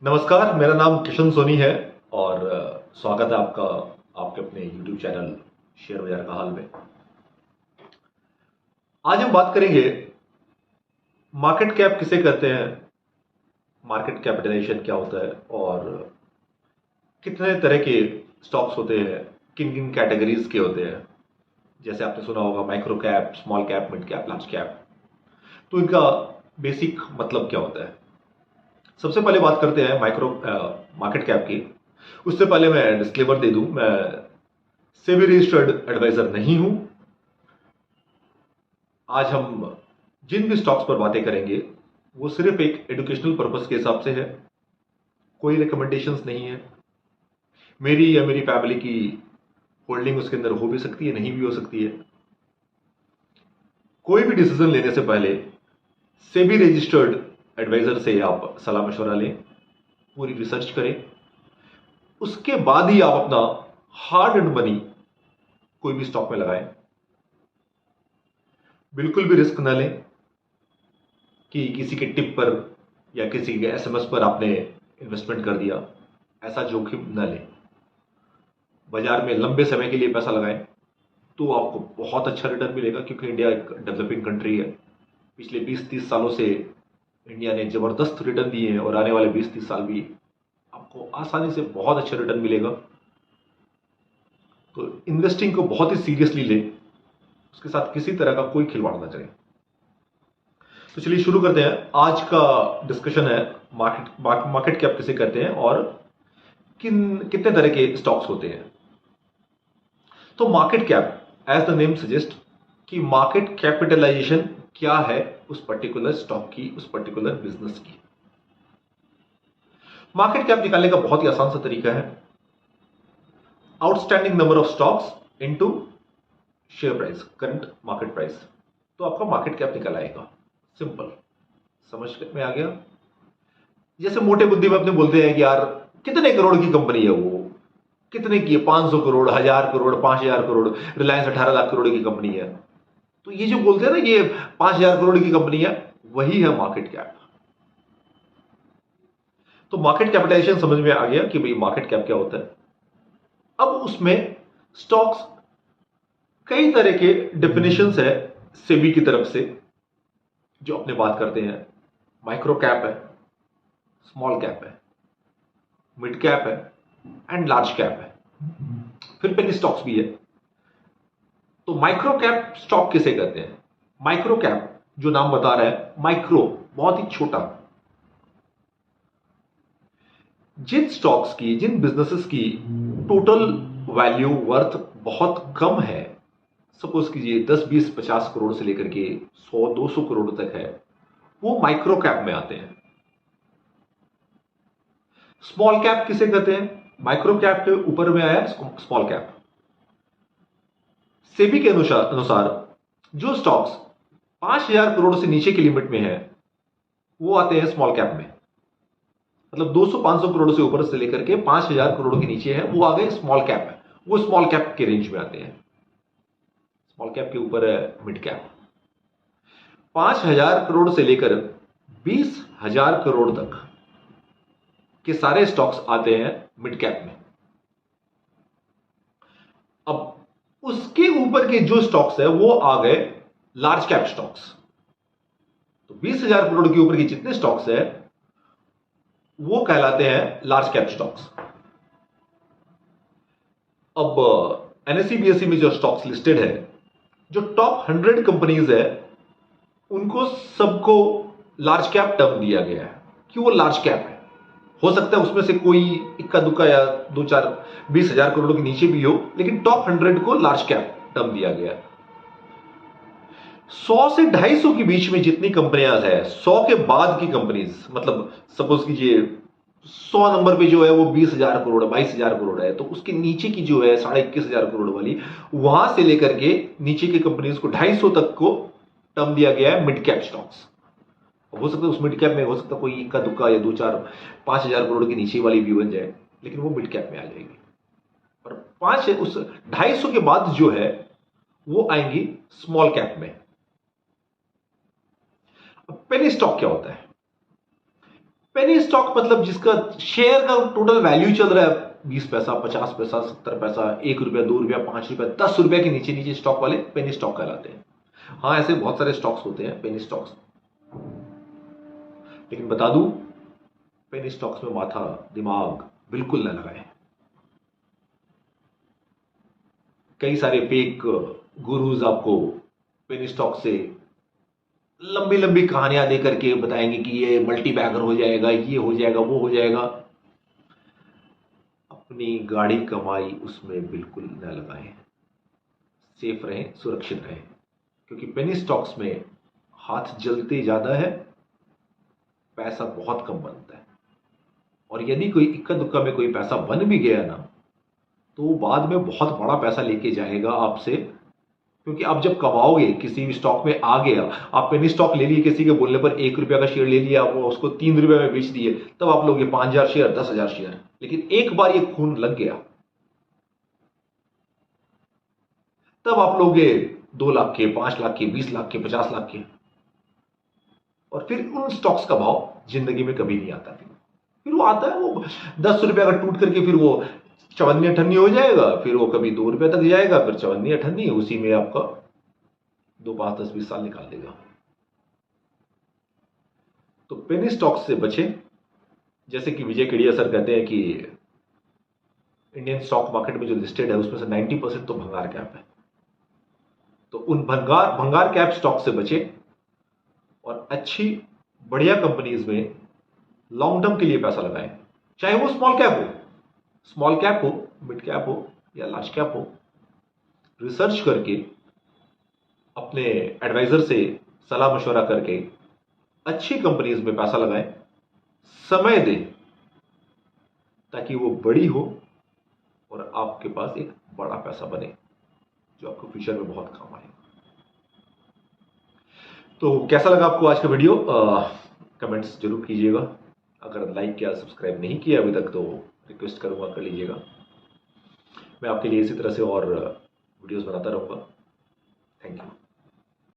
नमस्कार, मेरा नाम किशन सोनी है और स्वागत है आपका आपके अपने YouTube चैनल शेयर बाजार का हाल में। आज हम बात करेंगे मार्केट कैप किसे कहते हैं, मार्केट कैपिटलाइजेशन क्या होता है और कितने तरह के स्टॉक्स होते हैं, किन किन कैटेगरीज के होते हैं। जैसे आपने सुना होगा micro cap, small cap, mid cap, large cap. तो इनका बेसिक मतलब क्या होता है। सबसे पहले बात करते हैं मार्केट कैप की। उससे पहले मैं डिस्क्लेमर दे दूं, मैं सेबी रजिस्टर्ड एडवाइजर नहीं हूं। आज हम जिन भी स्टॉक्स पर बातें करेंगे वो सिर्फ एक एजुकेशनल पर्पस के हिसाब से है, कोई रिकमेंडेशंस नहीं है। मेरी या मेरी फैमिली की होल्डिंग उसके अंदर हो भी सकती है, नहीं भी हो सकती है। कोई भी डिसीजन लेने से पहले सेबी रजिस्टर्ड एडवाइजर से आप सलाह मशवरा लें, पूरी रिसर्च करें, उसके बाद ही आप अपना हार्ड एंड मनी कोई भी स्टॉक में लगाएं। बिल्कुल भी रिस्क न लें कि किसी के टिप पर या किसी के एसएमएस पर आपने इन्वेस्टमेंट कर दिया। ऐसा जोखिम न लें। बाजार में लंबे समय के लिए पैसा लगाएं तो आपको बहुत अच्छा रिटर्न मिलेगा, क्योंकि इंडिया एक डेवलपिंग कंट्री है। पिछले 20-30 सालों से इंडिया ने जबरदस्त रिटर्न दिए हैं और आने वाले 20-30 साल भी आपको आसानी से बहुत अच्छा रिटर्न मिलेगा। तो इन्वेस्टिंग को बहुत ही सीरियसली लें, उसके साथ किसी तरह का कोई खिलवाड़ ना करें। तो चलिए शुरू करते हैं। आज का डिस्कशन है मार्केट कैप किसे कहते हैं और कितने तरह के स्टॉक्स होते हैं। तो market cap, as the name suggest, कि मार्केट कैपिटलाइजेशन क्या है उस पर्टिकुलर स्टॉक की, उस पर्टिकुलर बिजनेस की। मार्केट कैप निकालने का बहुत ही आसान सा तरीका है, outstanding number of stocks into share price, current market price. तो आपका मार्केट कैप निकल आएगा। सिंपल, समझ में आ गया। जैसे मोटे बुद्धि में अपने बोलते हैं कि यार कितने करोड़ की कंपनी है वो, कितने की है, 500 करोड़, 1000 करोड़, 5000 करोड़, रिलायंस 18 लाख करोड़ की कंपनी है। तो ये जो बोलते हैं ना ये 5000 करोड़ की कंपनी है, वही है मार्केट कैप। तो मार्केट कैपिटलाइजेशन समझ में आ गया कि भाई मार्केट कैप क्या होता है। अब उसमें स्टॉक्स कई तरह के डेफिनेशंस है सेबी की तरफ से, जो अपने बात करते हैं। माइक्रो कैप है, स्मॉल कैप है, मिड कैप है एंड लार्ज कैप है, फिर पेनी स्टॉक्स भी है। तो माइक्रो कैप स्टॉक किसे कहते हैं। माइक्रो कैप जो नाम बता रहा है, माइक्रो बहुत ही छोटा। जिन स्टॉक्स की, जिन बिजनेसेस की टोटल वैल्यू वर्थ बहुत कम है, सपोज कीजिए 10, 20, 50 करोड़ से लेकर के 100, 200 करोड़ तक है, वो माइक्रो कैप में आते हैं। स्मॉल कैप किसे कहते हैं। माइक्रो कैप के ऊपर में आया स्मॉल कैप। सेबी के अनुसार जो स्टॉक्स 5000 करोड़ से नीचे की लिमिट में है वो आते हैं स्मॉल कैप में। मतलब 200-500 करोड़ से ऊपर से लेकर के 5000 करोड़ के नीचे है वो आ गए स्मॉल कैप है, वो स्मॉल कैप के रेंज में आते हैं। स्मॉल कैप के ऊपर है मिड कैप। 5000 करोड़ से लेकर 20,000 करोड़ तक के सारे स्टॉक्स आते हैं मिड कैप में। अब उसके ऊपर के जो स्टॉक्स है वो आ गए लार्ज कैप स्टॉक्स। तो 20,000 करोड़ के ऊपर के जितने स्टॉक्स है वो कहलाते हैं लार्ज कैप स्टॉक्स। अब एनएसई बीएसई में जो स्टॉक्स लिस्टेड है, जो टॉप 100 कंपनीज है, उनको सबको लार्ज कैप टर्म दिया गया है कि वो लार्ज कैप है। हो सकता है उसमें से कोई इक्का दुक्का या 2-4 20,000 करोड़ के नीचे भी हो, लेकिन टॉप 100 को लार्ज कैप टर्म दिया गया है। 100 से 250 के बीच में जितनी कंपनियां हैं, 100 के बाद की कंपनीज, मतलब सपोज कीजिए 100 नंबर पे जो है वो 20,000 करोड़, 22,000 करोड़ है, तो उसके नीचे की जो है 21,500 करोड़ वाली, वहां से लेकर के नीचे की कंपनीज को 250 तक को टर्म दिया गया है मिड कैप स्टॉक्स। हो सकता है उस मिड कैप में हो सकता है कोई इक्का दुक्का या 2-4 5,000 करोड़ के नीचे वाली भी बन जाए, लेकिन वो मिड कैप में आ जाएगी। और 250 के बाद जो है वो आएंगी स्मॉल कैप में। अब पेनी स्टॉक क्या होता है। पेनी स्टॉक मतलब जिसका शेयर का टोटल वैल्यू चल रहा है 20 पैसा, 50 पैसा, 70 पैसा, 1 रुपया, 2 रुपया, 5 रुपया, 10 रुपया के नीचे नीचे स्टॉक वाले पेनी स्टॉक कहलाते हैं। हाँ, ऐसे बहुत सारे स्टॉक्स होते हैं पेनी स्टॉक्स, लेकिन बता दूं, पेनी स्टॉक्स में माथा दिमाग बिल्कुल न लगाए। कई सारे फेक गुरुज आपको पेनी स्टॉक से लंबी लंबी कहानियां दे करके बताएंगे कि ये मल्टी बैगर हो जाएगा, ये हो जाएगा, वो हो जाएगा। अपनी गाड़ी कमाई उसमें बिल्कुल न लगाएं। सेफ रहें, सुरक्षित रहें, क्योंकि पेनी स्टॉक्स में हाथ जलते ज्यादा है, पैसा बहुत कम बनता है। और यदि कोई इक्का दुक्का में कोई पैसा बन भी गया ना, तो वो बाद में बहुत बड़ा पैसा लेके जाएगा आपसे, क्योंकि आप जब कमाओगे किसी भी स्टॉक में आ गया, आप पेनी स्टॉक ले लिए, किसी के बोलने पर 1 रुपया का शेयर ले लिया, वो उसको 3 रुपये में बेच दिए, तब आप लोगे 5,000 शेयर, 10,000 शेयर। लेकिन एक बार ये खून लग गया, तब आप लोगे 2 लाख के, 5 लाख के, 20 लाख के, 50 लाख के। और फिर उन स्टॉक्स का भाव जिंदगी में कभी नहीं आता। फिर वो आता है, वो 10 रुपया का टूट करके फिर वो चवन्नी अठन्नी हो जाएगा, फिर वो कभी 2 रुपये तक जाएगा, फिर चवन्नी अठन्नी, उसी में आपका 2, 5, 10, 20 साल निकाल देगा। तो पेनी स्टॉक से बचें। जैसे कि विजय केडिया सर कहते हैं कि इंडियन स्टॉक मार्केट में जो लिस्टेड है उसमें से 90% तो भंगार कैप है। तो उन भंगार कैप स्टॉक से बचें और अच्छी बढ़िया कंपनीज में लॉन्ग टर्म के लिए पैसा लगाएं, चाहे वो स्मॉल कैप हो, मिड कैप हो या लार्ज कैप हो। रिसर्च करके, अपने एडवाइजर से सलाह मशवरा करके अच्छी कंपनीज में पैसा लगाएं, समय दें, ताकि वो बड़ी हो और आपके पास एक बड़ा पैसा बने जो आपको फ्यूचर में बहुत काम आएगा। तो कैसा लगा आपको आज का वीडियो? कमेंट्स जरूर कीजिएगा। अगर लाइक किया, सब्सक्राइब नहीं किया अभी तक, तो रिक्वेस्ट करूंगा कर लीजिएगा। मैं आपके लिए इसी तरह से और वीडियोस बनाता रहूंगा। Thank you.